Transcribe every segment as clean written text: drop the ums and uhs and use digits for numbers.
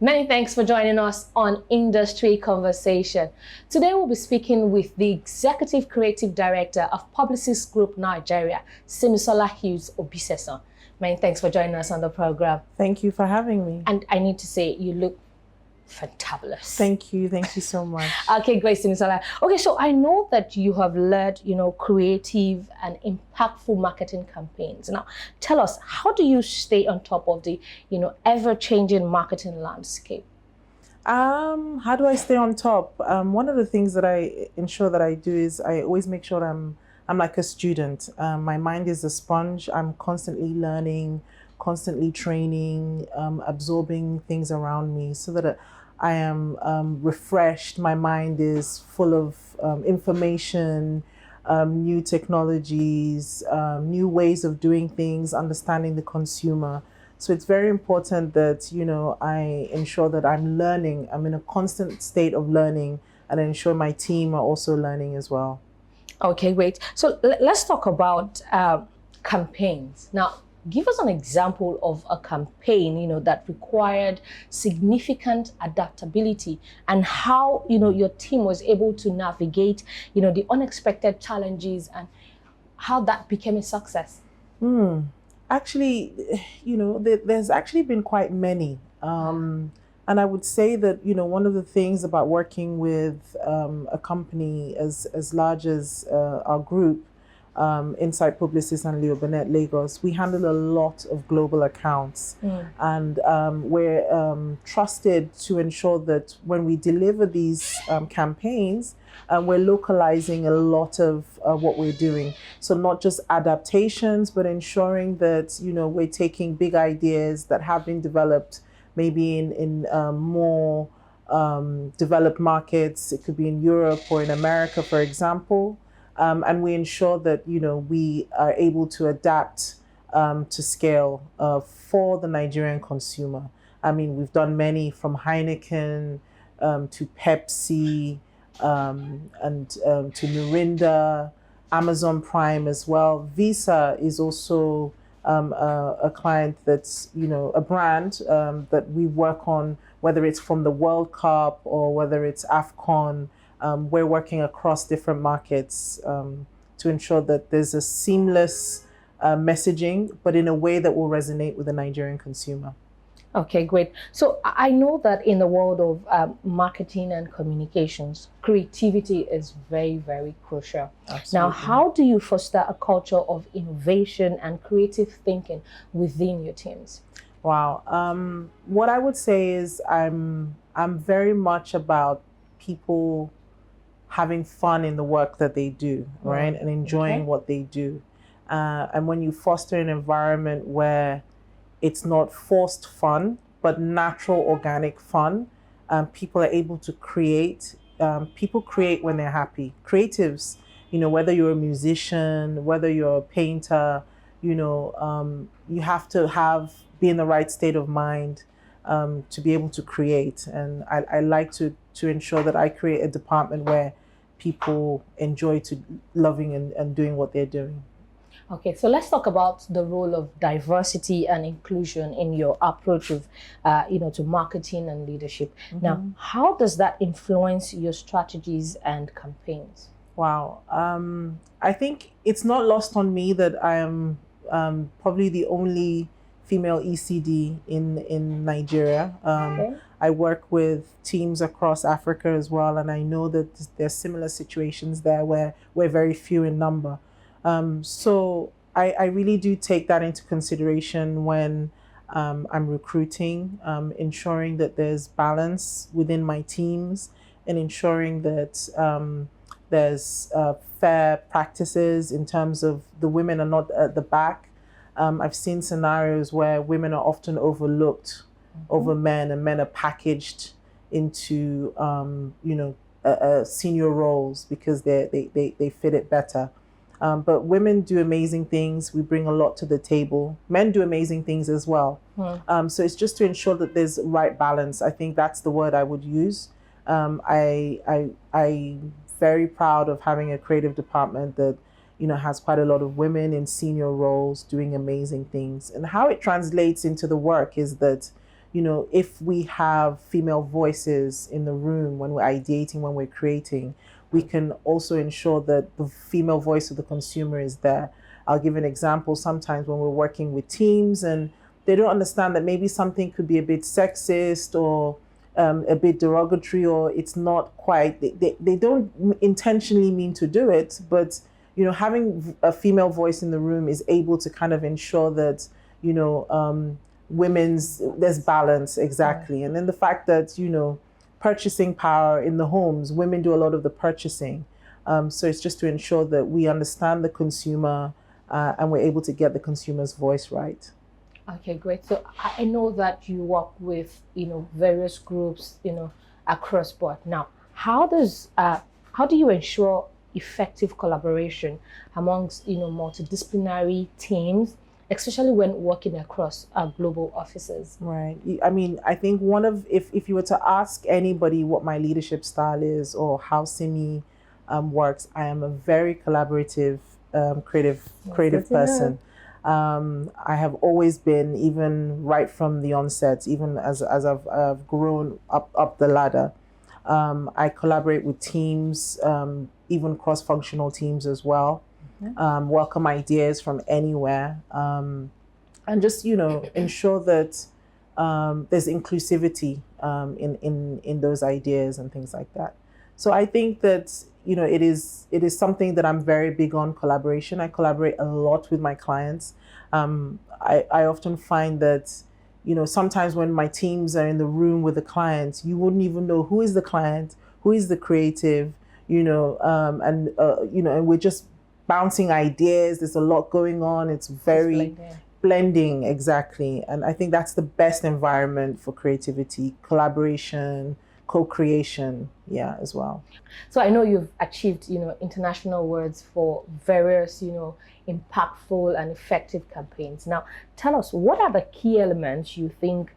Many thanks for joining us on Industry Conversation. Today we'll be speaking with the Executive Creative Director of Publicis Group Nigeria, Simisola Hughes Obisesan. Many thanks for joining us on the program. Thank you for having me. And I need to say, you look fantabulous. Thank you so much. Okay, great, Simisola. Okay, so I know that you have led, creative and impactful marketing campaigns. Now, tell us, how do you stay on top of the, ever-changing marketing landscape? How do I stay on top? One of the things that I ensure that I do is I always make sure I'm like a student. My mind is a sponge. I'm constantly learning, constantly training, absorbing things around me so that I am refreshed. My mind is full of information, new technologies, new ways of doing things, understanding the consumer. So it's very important that, I ensure that I'm learning. I'm in a constant state of learning, and I ensure my team are also learning as well. Okay, great. So let's talk about campaigns. Now, give us an example of a campaign, that required significant adaptability and how, your team was able to navigate, the unexpected challenges and how that became a success. Actually, there's actually been quite many. And I would say that, one of the things about working with a company as large as our group, inside Obisesan and Lagos, we handle a lot of global accounts. And we're trusted to ensure that when we deliver these campaigns, we're localizing a lot of what we're doing. So not just adaptations, but ensuring that, we're taking big ideas that have been developed maybe in more developed markets. It could be in Europe or in America, for example. And we ensure that, we are able to adapt to scale for the Nigerian consumer. I mean, we've done many from Heineken to Pepsi and to Mirinda, Amazon Prime as well. Visa is also a client that's, a brand that we work on, whether it's from the World Cup or whether it's AFCON. We're working across different markets to ensure that there's a seamless messaging, but in a way that will resonate with the Nigerian consumer. Okay, great. So I know that in the world of marketing and communications, creativity is very, very crucial. Absolutely. Now, how do you foster a culture of innovation and creative thinking within your teams? Wow. What I would say is I'm very much about people having fun in the work that they do, right? And enjoying what they do. And when you foster an environment where it's not forced fun, but natural, organic fun, people are able to create. People create when they're happy. Creatives, whether you're a musician, whether you're a painter, you have to be in the right state of mind to be able to create. And I like to ensure that I create a department where people enjoy loving and doing what they're doing. Okay, so let's talk about the role of diversity and inclusion in your approach of, to marketing and leadership. Now, how does that influence your strategies and campaigns? Wow. I think it's not lost on me that I am probably the only female ECD in Nigeria. I work with teams across Africa as well, and I know that there's similar situations there where we're very few in number. So I really do take that into consideration when I'm recruiting, ensuring that there's balance within my teams and ensuring that there's fair practices in terms of the women are not at the back. I've seen scenarios where women are often overlooked over men, and men are packaged into senior roles because they fit it better. But women do amazing things. We bring a lot to the table. Men do amazing things as well. So it's just to ensure that there's right balance. I think that's the word I would use. I'm very proud of having a creative department that has quite a lot of women in senior roles doing amazing things. And how it translates into the work is that, if we have female voices in the room when we're ideating, when we're creating, we can also ensure that the female voice of the consumer is there. I'll give an example. Sometimes when we're working with teams and they don't understand that maybe something could be a bit sexist or a bit derogatory, or it's not quite, they don't intentionally mean to do it, but having a female voice in the room is able to kind of ensure that there's balance, exactly. And then the fact that purchasing power in the homes, women do a lot of the purchasing, so it's just to ensure that we understand the consumer, and we're able to get the consumer's voice right. Okay, great. So I know that you work with, various groups, across board. Now, how do you ensure effective collaboration amongst, multidisciplinary teams, especially when working across global offices? Right. I mean, I think if you were to ask anybody what my leadership style is or how Simi works, I am a very collaborative, creative person. I have always been, even right from the onset, even as I've grown up the ladder. I collaborate with teams, even cross-functional teams as well. Welcome ideas from anywhere, and just ensure that there's inclusivity in those ideas and things like that. So I think that it is something that I'm very big on, collaboration. I collaborate a lot with my clients. I often find that sometimes when my teams are in the room with the clients, you wouldn't even know who is the client, who is the creative, and we're just bouncing ideas. There's a lot going on. It's very blending, exactly. And I think that's the best environment for creativity, collaboration, co-creation, as well. So I know you've achieved, international awards for various, impactful and effective campaigns. Now, tell us, what are the key elements you think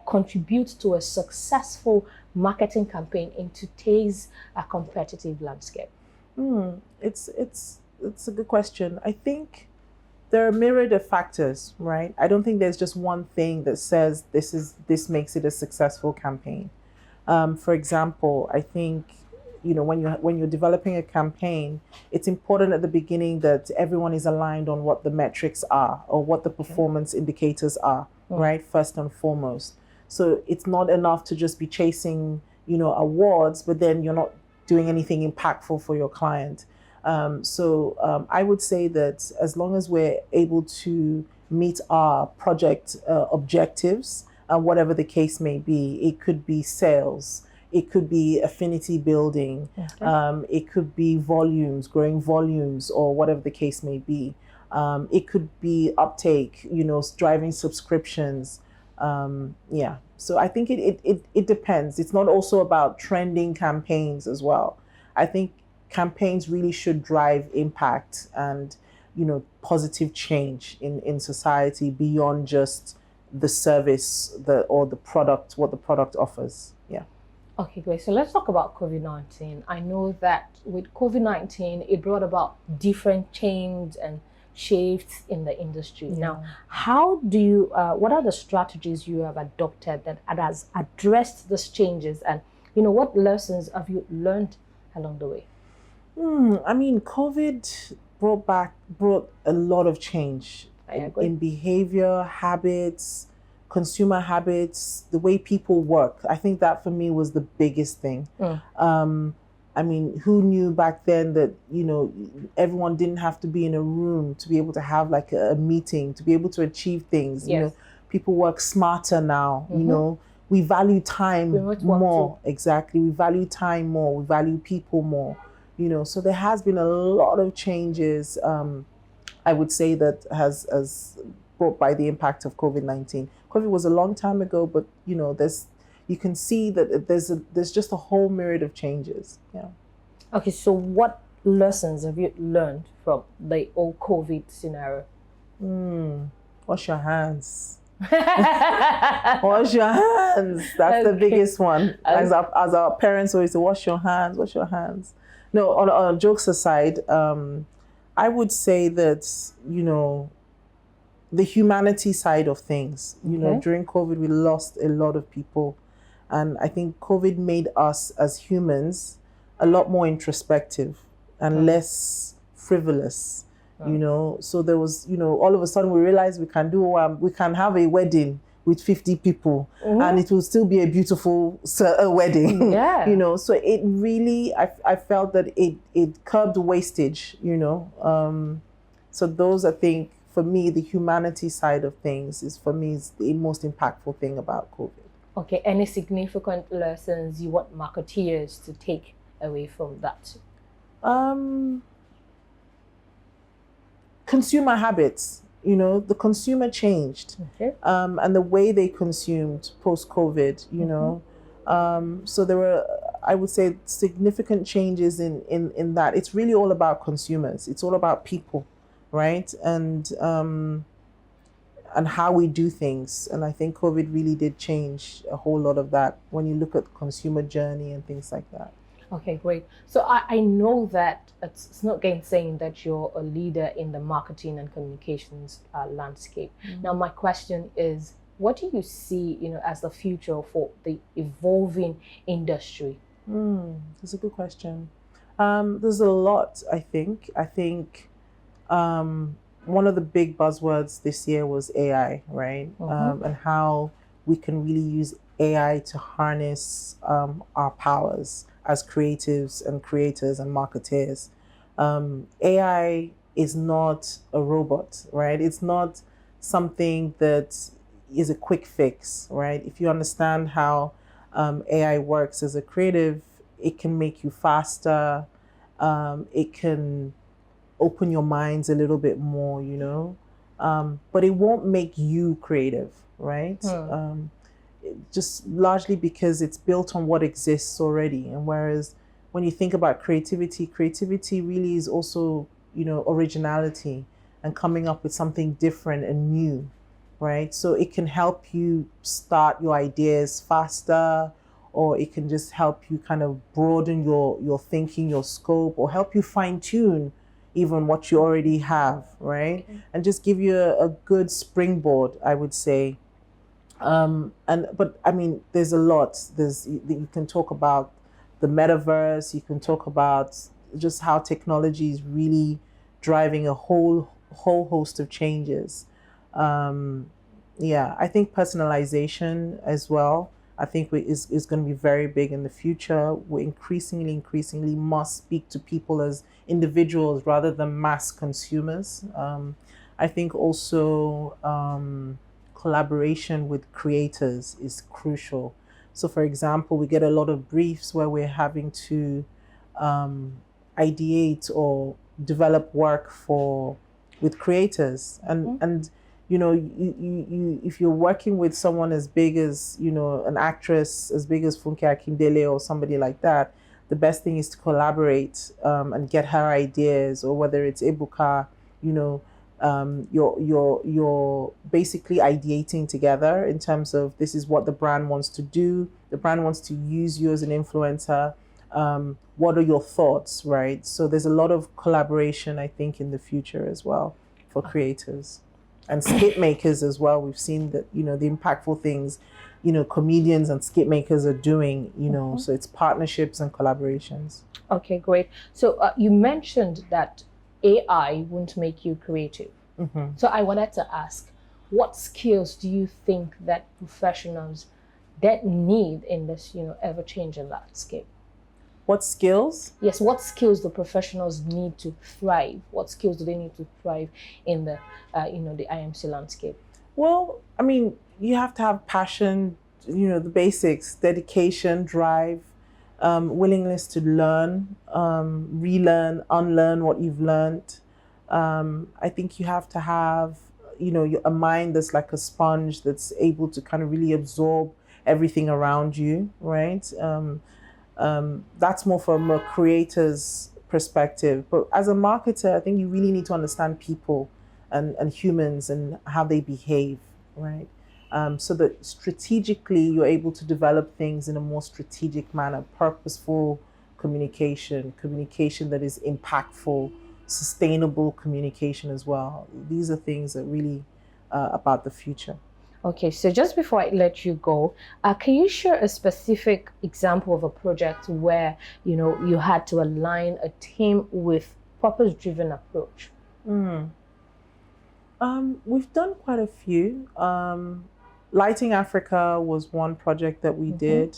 contribute to a successful marketing campaign in today's competitive landscape? It's a good question. I think there are myriad of factors, right? I don't think there's just one thing that says this makes it a successful campaign. For example, I think when you're developing a campaign, it's important at the beginning that everyone is aligned on what the metrics are or what the performance indicators are, right? First and foremost. So it's not enough to just be chasing, awards, but then you're not doing anything impactful for your client. So I would say that as long as we're able to meet our project objectives, whatever the case may be, it could be sales, it could be affinity building, it could be growing volumes, or whatever the case may be. It could be uptake, driving subscriptions. So I think it depends. It's not also about trending campaigns as well. I think campaigns really should drive impact and positive change in society beyond just the service or the product, what the product offers. Okay, great. So let's talk about COVID-19. I know that with COVID-19, it brought about different changes and shifts in the industry. Now, what are the strategies you have adopted that has addressed these changes, and what lessons have you learned along the way? I mean, COVID brought a lot of change in behavior, habits, consumer habits, the way people work. I think that for me was the biggest thing. I mean, who knew back then that, everyone didn't have to be in a room to be able to have like a meeting, to be able to achieve things. People work smarter now, we value time more. Exactly. We value time more. We value people more, so there has been a lot of changes, I would say, that has brought by the impact of COVID-19. COVID was a long time ago, but you can see that there's just a whole myriad of changes. Okay, so what lessons have you learned from the old COVID scenario? Wash your hands. Wash your hands. That's the biggest one. As our parents always say, wash your hands, wash your hands. No, on jokes aside, I would say that, the humanity side of things. You know, Okay. during COVID, we lost a lot of people. And I think COVID made us as humans a lot more introspective and less frivolous, you know. So there was, you know, all of a sudden we realized we can have a wedding with 50 people and it will still be a beautiful wedding, Yeah. you know. So it really, I felt that it curbed wastage, you know. So those, I think, for me, the humanity side of things is, for me, is the most impactful thing about COVID. Okay, any significant lessons you want marketeers to take away from that? Consumer habits. You know, the consumer changed, Okay. and the way they consumed post-COVID. You know, so there were, I would say, significant changes in that. It's really all about consumers. It's all about people, right? And how we do things. And I think COVID really did change a whole lot of that when you look at the consumer journey and things like that. Okay, great. So I know that it's not gainsaying that you're a leader in the marketing and communications landscape. Now, my question is, what do you see, you know, as the future for the evolving industry? That's a good question. There's a lot, I think. One of the big buzzwords this year was AI, right? And how we can really use AI to harness our powers as creatives and creators and marketeers. AI is not a robot, right? It's not something that is a quick fix, right? If you understand how AI works as a creative, it can make you faster. It can open your minds a little bit more, you know, but it won't make you creative, right? Just largely because it's built on what exists already. And whereas when you think about creativity, creativity really is also, you know, originality and coming up with something different and new, right? So it can help you start your ideas faster, or it can just help you kind of broaden your thinking, your scope, or help you fine tune even what you already have, right? And just give you a good springboard, I would say. But I mean, there's a lot. You can talk about the metaverse. You can talk about just how technology is really driving a whole host of changes. Yeah, I think personalization as well. I think is going to be very big in the future. We increasingly must speak to people as individuals rather than mass consumers. I think also collaboration with creators is crucial. So, for example, we get a lot of briefs where we're having to ideate or develop work with creators, and you know, you if you're working with someone as big as, you know, an actress as big as Funke Akindele or somebody like that, the best thing is to collaborate and get her ideas, or whether it's Ebuka, you know, you're basically ideating together in terms of, this is what the brand wants to do. The brand wants to use you as an influencer. What are your thoughts, right? So there's a lot of collaboration, I think, in the future as well for creators and skit makers as well. We've seen that, you know, the impactful things, you know, comedians and skit makers are doing, you know, so it's partnerships and collaborations. Okay, great. So you mentioned that AI won't make you creative. So I wanted to ask, what skills do you think that professionals that need in this, you know, ever-changing landscape? What skills? Yes, what skills do professionals need to thrive? What skills do they need to thrive in the, you know, the IMC landscape? Well, I mean, you have to have passion, you know, the basics, dedication, drive, willingness to learn, relearn, unlearn what you've learned. I think you have to have, you know, a mind that's like a sponge, that's able to kind of really absorb everything around you, right? That's more from a creator's perspective. But as a marketer, I think you really need to understand people and humans and how they behave, right? So that strategically you're able to develop things in a more strategic manner, purposeful communication that is impactful, sustainable communication as well. These are things that really about the future. Okay, so just before I let you go, can you share a specific example of a project where you had to align a team with purpose-driven approach? We've done quite a few. Lighting Africa was one project that we did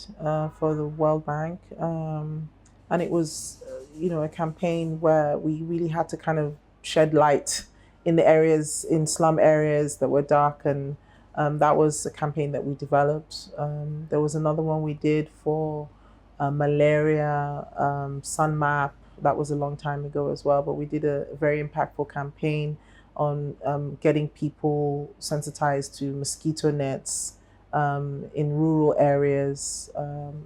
for the World Bank, and it was a campaign where we really had to kind of shed light in the areas, in slum areas that were dark, and that was a campaign that we developed. There was another one we did for malaria, sun map. That was a long time ago as well, but we did a very impactful campaign on getting people sensitized to mosquito nets in rural areas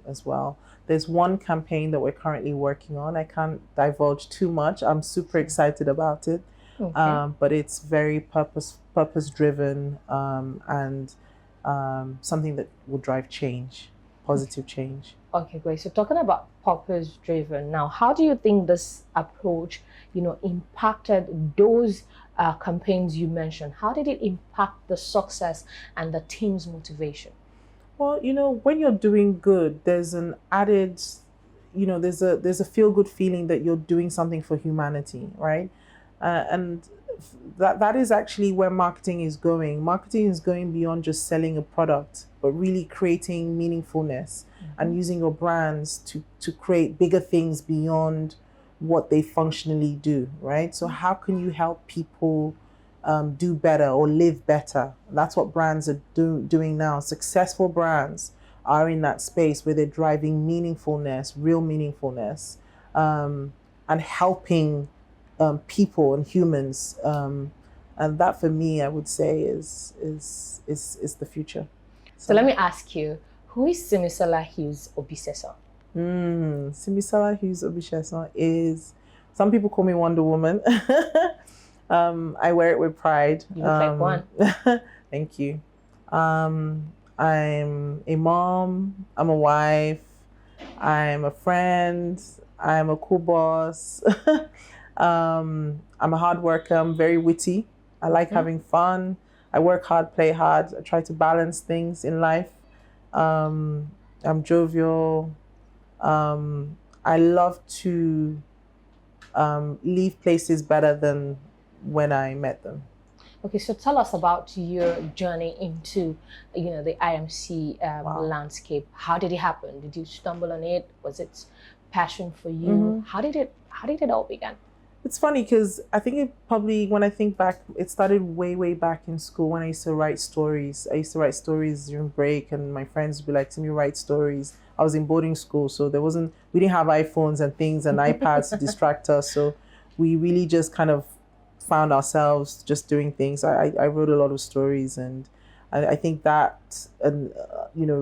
as well. There's one campaign that we're currently working on. I can't divulge too much. I'm super excited about it. Okay. But it's very purpose driven and something that will drive change, positive change. Okay, great. So talking about purpose driven now, how do you think this approach, impacted those campaigns you mentioned? How did it impact the success and the team's motivation? Well, when you're doing good, there's an added, there's a feel good feeling that you're doing something for humanity, right? And that is actually where marketing is going. Marketing is going beyond just selling a product, but really creating meaningfulness and using your brands to create bigger things beyond what they functionally do, right? So how can you help people do better or live better? That's what brands are doing now. Successful brands are in that space where they're driving meaningfulness, real meaningfulness, and helping people and humans. And that for me, I would say is the future. So let me ask you, who is Simisola Hughes Obisesan? Simisola Hughes Obisesan is, some people call me Wonder Woman. I wear it with pride. You look like one. Thank you. I'm a mom, I'm a wife, I'm a friend, I'm a cool boss. I'm a hard worker, I'm very witty. I like having fun. I work hard, play hard. I try to balance things in life. I'm jovial. I love to leave places better than when I met them. Okay, so tell us about your journey into, the IMC landscape. How did it happen? Did you stumble on it? Was it passion for you? How did it all begin? It's funny because I think it probably, when I think back, it started way back in school when I used to write stories. I used to write stories during break, and my friends would be like, "Timmy, write stories." I was in boarding school, so we didn't have iPhones and things and iPads to distract us. So we really just kind of found ourselves just doing things. I wrote a lot of stories, and I think that, and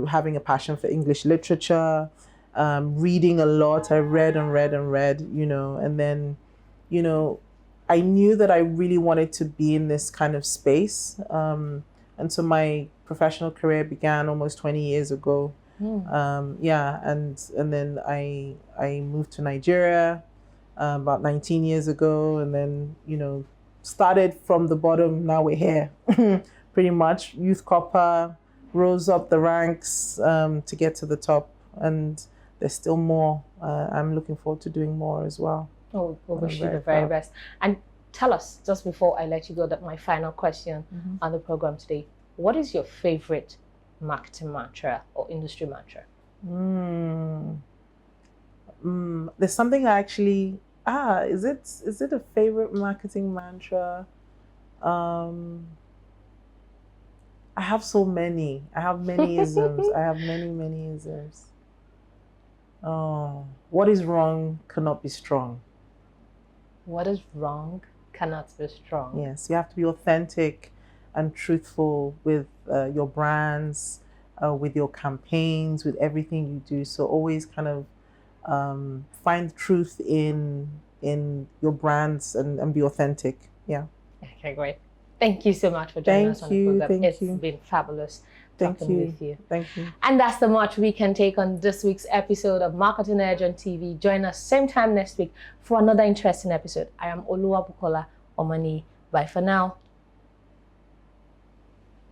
having a passion for English literature, reading a lot. I read and read and read, and then, I knew that I really wanted to be in this kind of space. And so my professional career began almost 20 years ago. And then I moved to Nigeria about 19 years ago, and then, started from the bottom. Now we're here, pretty much. Youth corper, rose up the ranks to get to the top, and there's still more. I'm looking forward to doing more as well. Oh, we wish you the very best. And tell us, just before I let you go, that my final question on the program today, what is your favorite marketing mantra or industry mantra? There's something I actually, is it a favorite marketing mantra? I have so many. I have many isms. I have many isms. What is wrong cannot be strong. What is wrong cannot be strong. Yes, you have to be authentic and truthful with your brands, with your campaigns, with everything you do. So always kind of find truth in your brands and be authentic. Yeah. Okay, great. Thank you so much for joining us on the program. It's been fabulous talking with you. Thank you. And that's the much we can take on this week's episode of Marketing Edge on TV. Join us same time next week for another interesting episode. I am Oluwabukola Omani. Bye for now.